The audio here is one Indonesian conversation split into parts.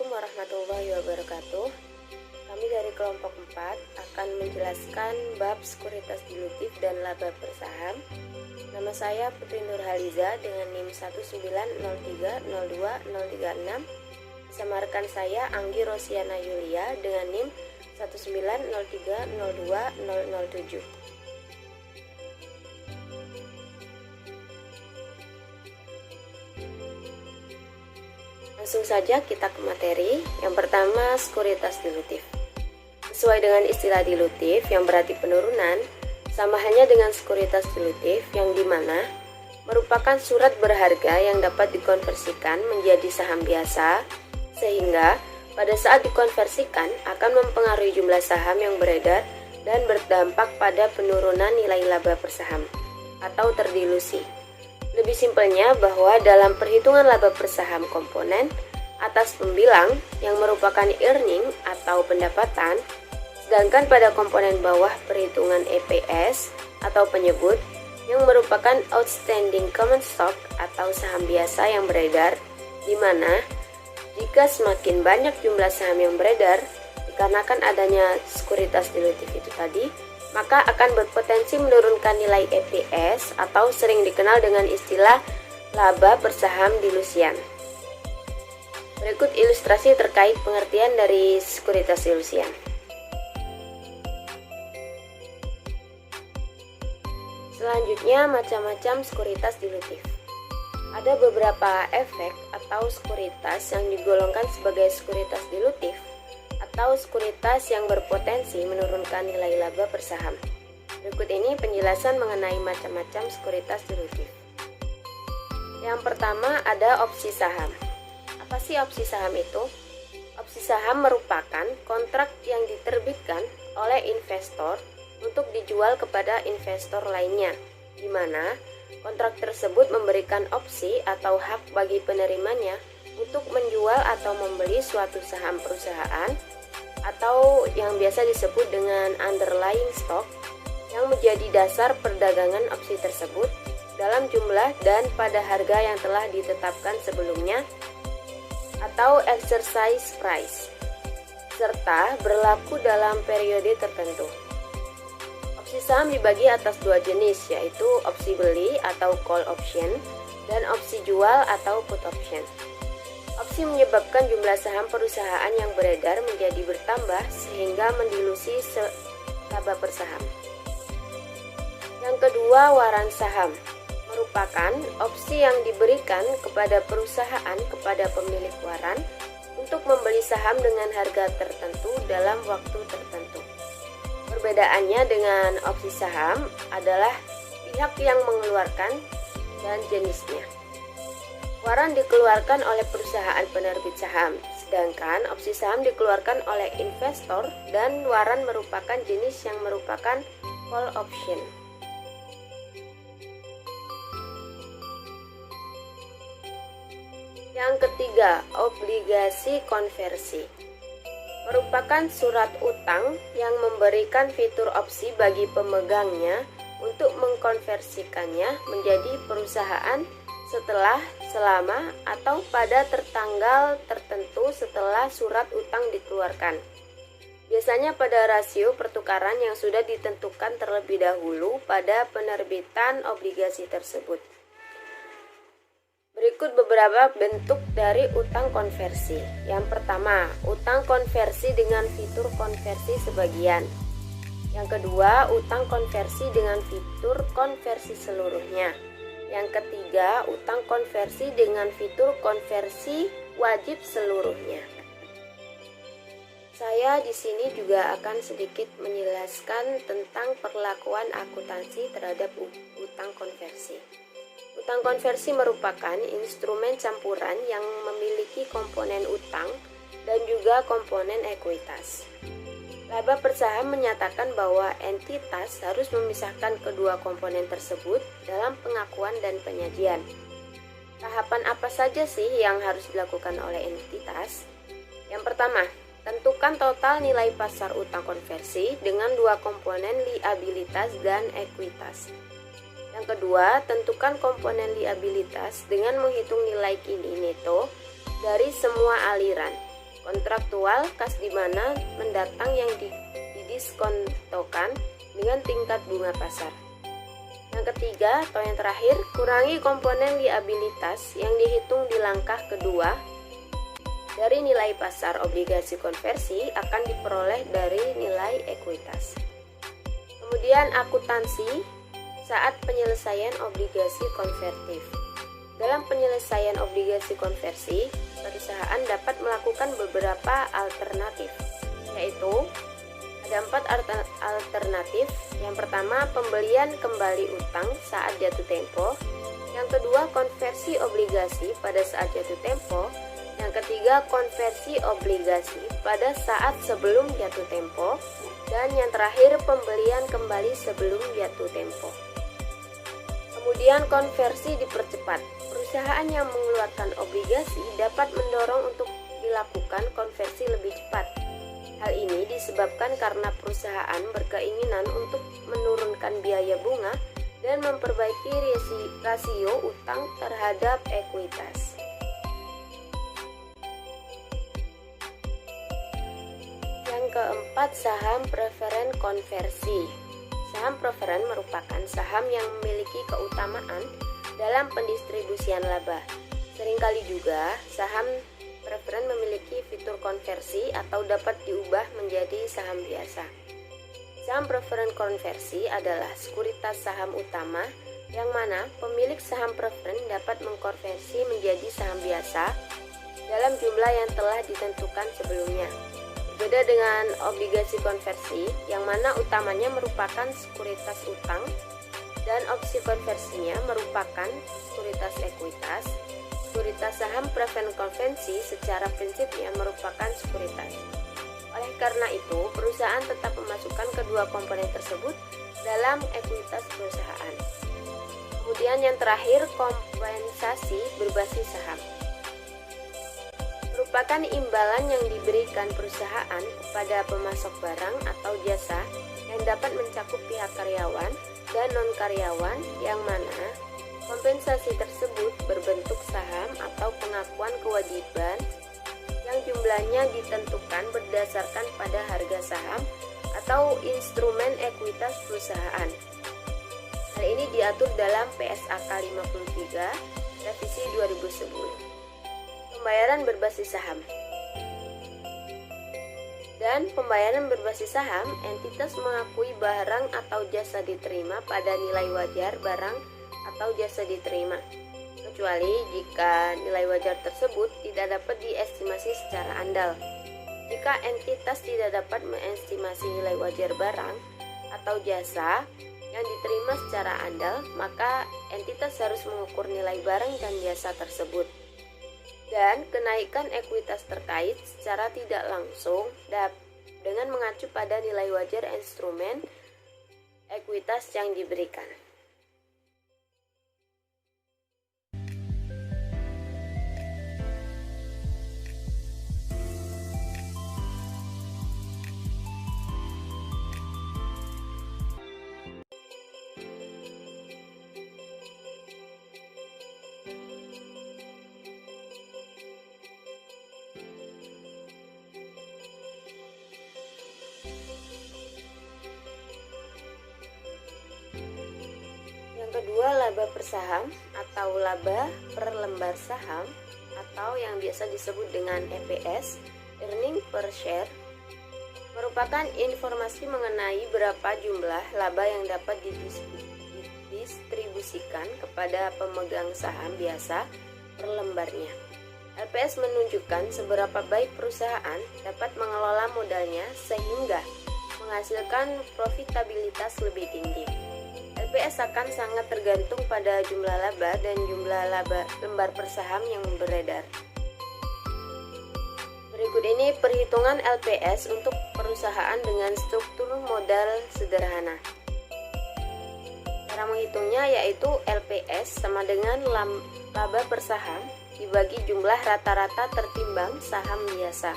Assalamualaikum warahmatullahi wabarakatuh. Kami dari kelompok 4 akan menjelaskan bab sekuritas dilutif dan laba per saham. Nama saya Putri Nurhaliza dengan NIM 190302036. Bersama rekan saya Anggi Rosiana Yulia dengan NIM 190302007. Langsung saja kita ke materi. Yang pertama, sekuritas dilutif. Sesuai dengan istilah dilutif yang berarti penurunan, sama halnya dengan sekuritas dilutif yang dimana merupakan surat berharga yang dapat dikonversikan menjadi saham biasa, sehingga pada saat dikonversikan akan mempengaruhi jumlah saham yang beredar dan berdampak pada penurunan nilai laba per saham atau terdilusi. Lebih simpelnya bahwa dalam perhitungan laba per saham komponen atas pembilang yang merupakan earning atau pendapatan, sedangkan pada komponen bawah perhitungan EPS atau penyebut yang merupakan outstanding common stock atau saham biasa yang beredar, di mana jika semakin banyak jumlah saham yang beredar dikarenakan adanya sekuritas dilutif itu tadi, maka akan berpotensi menurunkan nilai EPS atau sering dikenal dengan istilah laba per saham dilusian. Berikut ilustrasi terkait pengertian dari sekuritas dilusian. Selanjutnya, macam-macam sekuritas dilutif. Ada beberapa efek atau sekuritas yang digolongkan sebagai sekuritas dilutif atau sekuritas yang berpotensi menurunkan nilai laba per saham. Berikut ini penjelasan mengenai macam-macam sekuritas dilutif. Yang pertama ada opsi saham. Apa sih opsi saham itu? Opsi saham merupakan kontrak yang diterbitkan oleh investor untuk dijual kepada investor lainnya, di mana kontrak tersebut memberikan opsi atau hak bagi penerimanya untuk menjual atau membeli suatu saham perusahaan atau yang biasa disebut dengan underlying stock yang menjadi dasar perdagangan opsi tersebut dalam jumlah dan pada harga yang telah ditetapkan sebelumnya atau exercise price, serta berlaku dalam periode tertentu. Opsi saham dibagi atas dua jenis, yaitu opsi beli atau call option dan opsi jual atau put option. Opsi menyebabkan jumlah saham perusahaan yang beredar menjadi bertambah sehingga mendilusi laba per saham. Yang kedua, waran saham merupakan opsi yang diberikan kepada perusahaan kepada pemilik waran untuk membeli saham dengan harga tertentu dalam waktu tertentu. Perbedaannya dengan opsi saham adalah pihak yang mengeluarkan dan jenisnya. Waran dikeluarkan oleh perusahaan penerbit saham, sedangkan opsi saham dikeluarkan oleh investor dan waran merupakan jenis yang merupakan call option. Yang ketiga, obligasi konversi. Merupakan surat utang yang memberikan fitur opsi bagi pemegangnya untuk mengkonversikannya menjadi perusahaan setelah, selama, atau pada tertanggal tertentu setelah surat utang dikeluarkan. Biasanya pada rasio pertukaran yang sudah ditentukan terlebih dahulu pada penerbitan obligasi tersebut. Berikut beberapa bentuk dari utang konversi. Yang pertama, utang konversi dengan fitur konversi sebagian. Yang kedua, utang konversi dengan fitur konversi seluruhnya. Yang ketiga, utang konversi dengan fitur konversi wajib seluruhnya. Saya di sini juga akan sedikit menjelaskan tentang perlakuan akuntansi terhadap utang konversi. Utang konversi merupakan instrumen campuran yang memiliki komponen utang dan juga komponen ekuitas. Laba per saham menyatakan bahwa entitas harus memisahkan kedua komponen tersebut dalam pengakuan dan penyajian. Tahapan apa saja sih yang harus dilakukan oleh entitas? Yang pertama, tentukan total nilai pasar utang konversi dengan dua komponen liabilitas dan ekuitas. Yang kedua, tentukan komponen liabilitas dengan menghitung nilai kini neto dari semua aliran. Kontraktual, kas di mana mendatang yang didiskontokan dengan tingkat bunga pasar. Yang ketiga atau yang terakhir, kurangi komponen liabilitas yang dihitung di langkah kedua dari nilai pasar obligasi konversi akan diperoleh dari nilai ekuitas. Kemudian akuntansi saat penyelesaian obligasi konvertif. Dalam penyelesaian obligasi konversi, perusahaan dapat melakukan beberapa alternatif, yaitu ada 4 alternatif. Yang pertama, pembelian kembali utang saat jatuh tempo. Yang kedua, konversi obligasi pada saat jatuh tempo. Yang ketiga, konversi obligasi pada saat sebelum jatuh tempo. Dan yang terakhir, pembelian kembali sebelum jatuh tempo. Kemudian konversi dipercepat. Perusahaan yang mengeluarkan obligasi dapat mendorong untuk dilakukan konversi lebih cepat. Hal ini disebabkan karena perusahaan berkeinginan untuk menurunkan biaya bunga dan memperbaiki rasio utang terhadap ekuitas. Yang keempat, saham preferen konversi. Saham preferen merupakan saham yang memiliki keutamaan dalam pendistribusian laba. Seringkali juga saham preferen memiliki fitur konversi atau dapat diubah menjadi saham biasa. Saham preferen konversi adalah sekuritas saham utama yang mana pemilik saham preferen dapat mengkonversi menjadi saham biasa dalam jumlah yang telah ditentukan sebelumnya. Berbeda dengan obligasi konversi yang mana utamanya merupakan sekuritas utang dan opsi konversinya merupakan sekuritas ekuitas. Sekuritas saham preferen konvensi secara prinsipnya merupakan sekuritas. Oleh karena itu, perusahaan tetap memasukkan kedua komponen tersebut dalam ekuitas perusahaan. Kemudian yang terakhir, kompensasi berbasis saham. Merupakan imbalan yang diberikan perusahaan kepada pemasok barang atau jasa yang dapat mencakup pihak karyawan dan non-karyawan yang mana kompensasi tersebut berbentuk saham atau pengakuan kewajiban yang jumlahnya ditentukan berdasarkan pada harga saham atau instrumen ekuitas perusahaan. Hal ini diatur dalam PSAK 53 revisi 2010. Pembayaran berbasis saham. Dan pembayaran berbasis saham, entitas mengakui barang atau jasa diterima pada nilai wajar barang atau jasa diterima, kecuali jika nilai wajar tersebut tidak dapat diestimasi secara andal. Jika entitas tidak dapat mengestimasi nilai wajar barang atau jasa yang diterima secara andal, maka entitas harus mengukur nilai barang dan jasa tersebut. Dan kenaikan ekuitas terkait secara tidak langsung dengan mengacu pada nilai wajar instrumen ekuitas yang diberikan. Kedua, laba per saham atau laba per lembar saham atau yang biasa disebut dengan EPS, earning per share, merupakan informasi mengenai berapa jumlah laba yang dapat didistribusikan kepada pemegang saham biasa per lembarnya. LPS menunjukkan seberapa baik perusahaan dapat mengelola modalnya sehingga menghasilkan profitabilitas lebih tinggi. LPS akan sangat tergantung pada jumlah laba dan jumlah laba lembar per saham yang beredar. Berikut ini perhitungan LPS untuk perusahaan dengan struktur modal sederhana. Cara menghitungnya yaitu LPS sama dengan laba per saham dibagi jumlah rata-rata tertimbang saham biasa.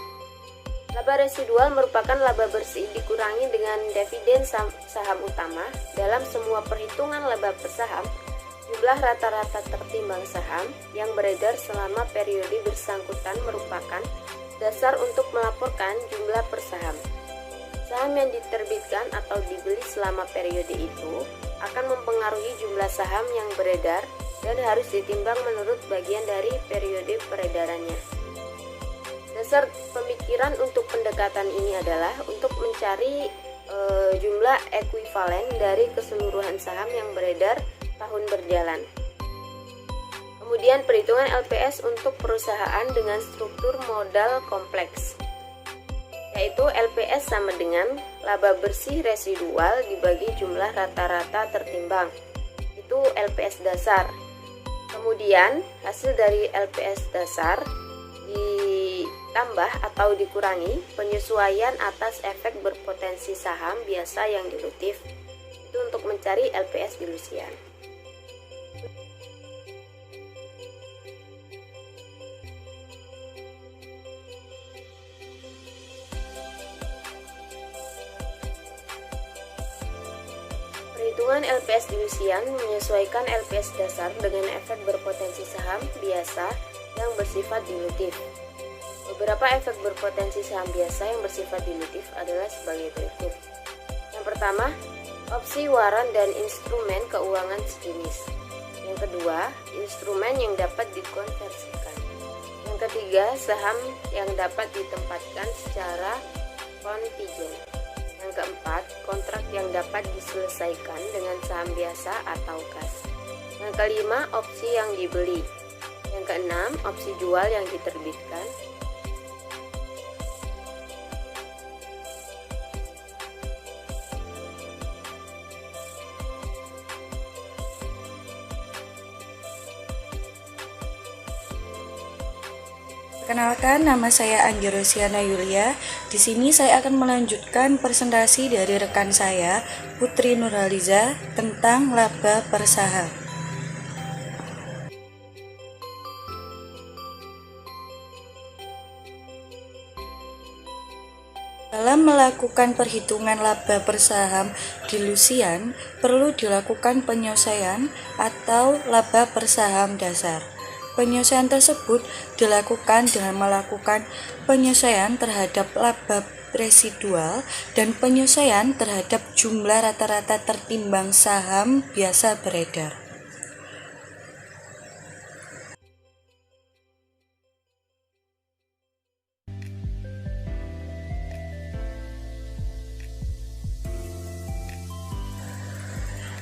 Laba residual merupakan laba bersih dikurangi dengan dividen saham utama. Dalam semua perhitungan laba per saham, jumlah rata-rata tertimbang saham yang beredar selama periode bersangkutan merupakan dasar untuk melaporkan jumlah per saham. Saham yang diterbitkan atau dibeli selama periode itu akan mempengaruhi jumlah saham yang beredar dan harus ditimbang menurut bagian dari periode peredarannya. Dasar pemikiran untuk pendekatan ini adalah untuk mencari jumlah ekuivalen dari keseluruhan saham yang beredar tahun berjalan. Kemudian perhitungan LPS untuk perusahaan dengan struktur modal kompleks, yaitu LPS sama dengan laba bersih residual dibagi jumlah rata-rata tertimbang. Itu LPS dasar. Kemudian hasil dari LPS dasar ditambah atau dikurangi penyesuaian atas efek berpotensi saham biasa yang dilutif. Itu untuk mencari LPS dilusian. Perhitungan LPS dilusian menyesuaikan LPS dasar dengan efek berpotensi saham biasa yang bersifat dilutif. Beberapa efek berpotensi saham biasa yang bersifat dilutif adalah sebagai berikut. Yang pertama, opsi waran dan instrumen keuangan sejenis. Yang kedua, instrumen yang dapat dikonversikan. Yang ketiga, saham yang dapat ditempatkan secara kontingen. Yang keempat, kontrak yang dapat diselesaikan dengan saham biasa atau kas. Yang kelima, opsi yang dibeli. Yang keenam, opsi jual yang diterbitkan. Perkenalkan, nama saya Anggi Rosiana Yulia. Di sini saya akan melanjutkan presentasi dari rekan saya, Putri Nurhaliza, tentang laba per saham. Dalam melakukan perhitungan laba per saham dilusian, perlu dilakukan penyesuaian atau laba per saham dasar. Penyesuaian tersebut dilakukan dengan melakukan penyesuaian terhadap laba residual dan penyesuaian terhadap jumlah rata-rata tertimbang saham biasa beredar.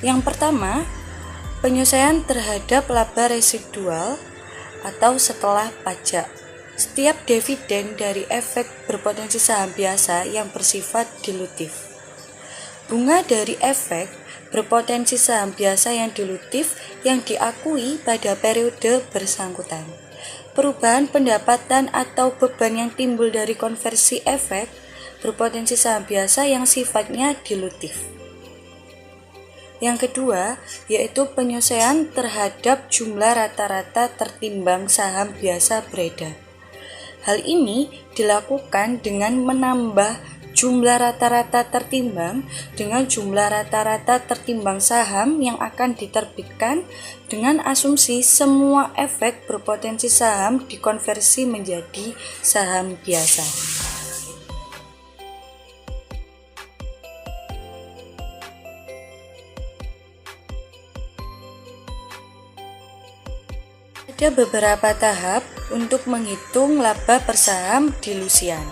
Yang pertama, penyesuaian terhadap laba residual atau setelah pajak. Setiap dividen dari efek berpotensi saham biasa yang bersifat dilutif. Bunga dari efek berpotensi saham biasa yang dilutif yang diakui pada periode bersangkutan. Perubahan pendapatan atau beban yang timbul dari konversi efek berpotensi saham biasa yang sifatnya dilutif. Yang kedua, yaitu penyesuaian terhadap jumlah rata-rata tertimbang saham biasa beredar. Hal ini dilakukan dengan menambah jumlah rata-rata tertimbang dengan jumlah rata-rata tertimbang saham yang akan diterbitkan dengan asumsi semua efek berpotensi saham dikonversi menjadi saham biasa. Ada beberapa tahap untuk menghitung laba per saham dilusian.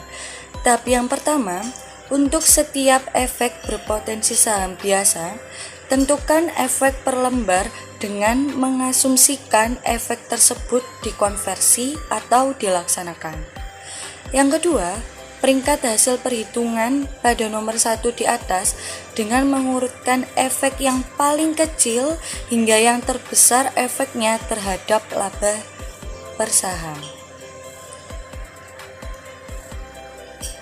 Tahap yang pertama, untuk setiap efek berpotensi saham biasa, tentukan efek per lembar dengan mengasumsikan efek tersebut dikonversi atau dilaksanakan. Yang kedua, peringkat hasil perhitungan pada nomor 1 di atas dengan mengurutkan efek yang paling kecil hingga yang terbesar efeknya terhadap laba per saham.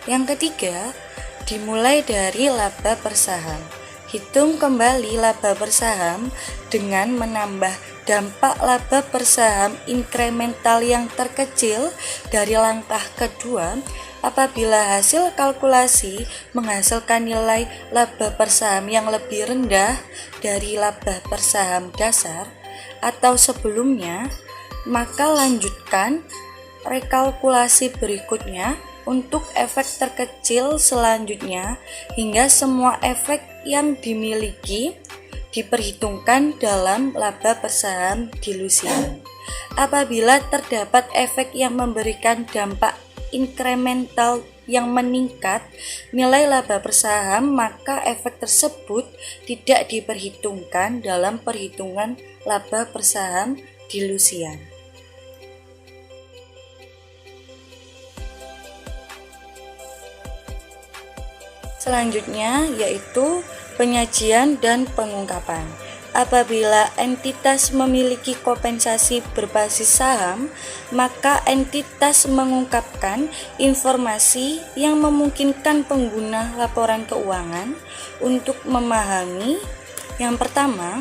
Yang ketiga, dimulai dari laba per saham. Hitung kembali laba per saham dengan menambah dampak laba per saham inkremental yang terkecil dari langkah kedua apabila hasil kalkulasi menghasilkan nilai laba per saham yang lebih rendah dari laba per saham dasar atau sebelumnya, maka lanjutkan rekalkulasi berikutnya untuk efek terkecil selanjutnya hingga semua efek yang dimiliki diperhitungkan dalam laba per saham dilusian. Apabila terdapat efek yang memberikan dampak inkremental yang meningkat nilai laba per saham, maka efek tersebut tidak diperhitungkan dalam perhitungan laba per saham dilusian. Selanjutnya yaitu penyajian dan pengungkapan. Apabila entitas memiliki kompensasi berbasis saham, maka entitas mengungkapkan informasi yang memungkinkan pengguna laporan keuangan untuk memahami yang pertama,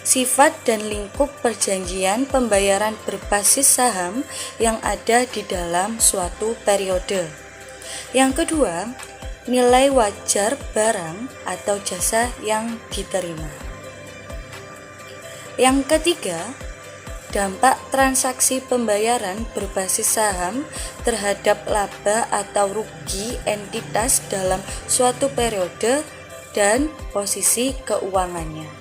sifat dan lingkup perjanjian pembayaran berbasis saham yang ada di dalam suatu periode. Yang kedua, nilai wajar barang atau jasa yang diterima. Yang ketiga, dampak transaksi pembayaran berbasis saham terhadap laba atau rugi entitas dalam suatu periode dan posisi keuangannya.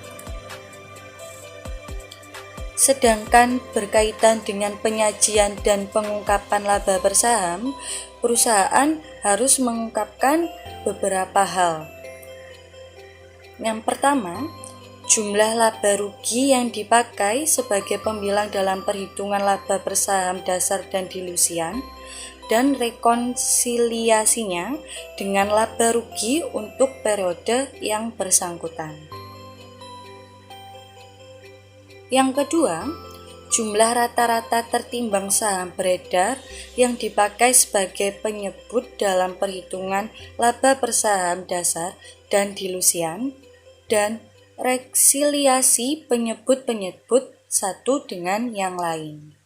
Sedangkan berkaitan dengan penyajian dan pengungkapan laba per saham, perusahaan harus mengungkapkan beberapa hal. Yang pertama, jumlah laba rugi yang dipakai sebagai pembilang dalam perhitungan laba per saham dasar dan dilusian, dan rekonsiliasinya dengan laba rugi untuk periode yang bersangkutan. Yang kedua, jumlah rata-rata tertimbang saham beredar yang dipakai sebagai penyebut dalam perhitungan laba per saham dasar dan dilusian, dan rekonsiliasi penyebut-penyebut satu dengan yang lain.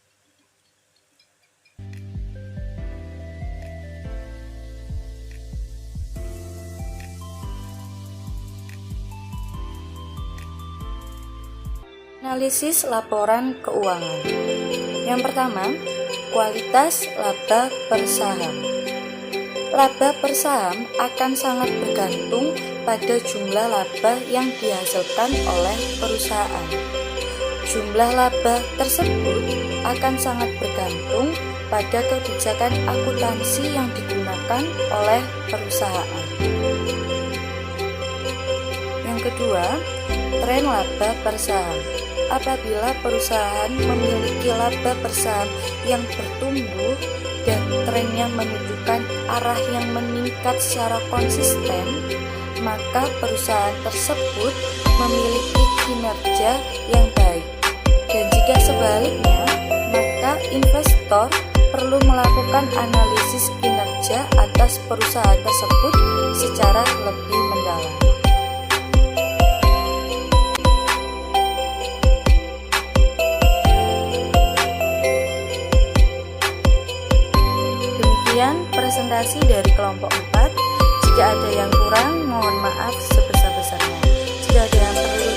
Analisis laporan keuangan. Yang pertama, kualitas laba per saham. Laba per saham akan sangat bergantung pada jumlah laba yang dihasilkan oleh perusahaan. Jumlah laba tersebut akan sangat bergantung pada kebijakan akuntansi yang digunakan oleh perusahaan. Yang kedua, tren laba per saham. Apabila perusahaan memiliki laba per saham yang bertumbuh dan trennya menunjukkan arah yang meningkat secara konsisten, maka perusahaan tersebut memiliki kinerja yang baik. Dan jika sebaliknya, maka investor perlu melakukan analisis kinerja atas perusahaan tersebut secara lebih mendalam. Demikian presentasi dari kelompok 4. Jika ada yang kurang, mohon maaf sebesar-besarnya. Jika ada yang perlu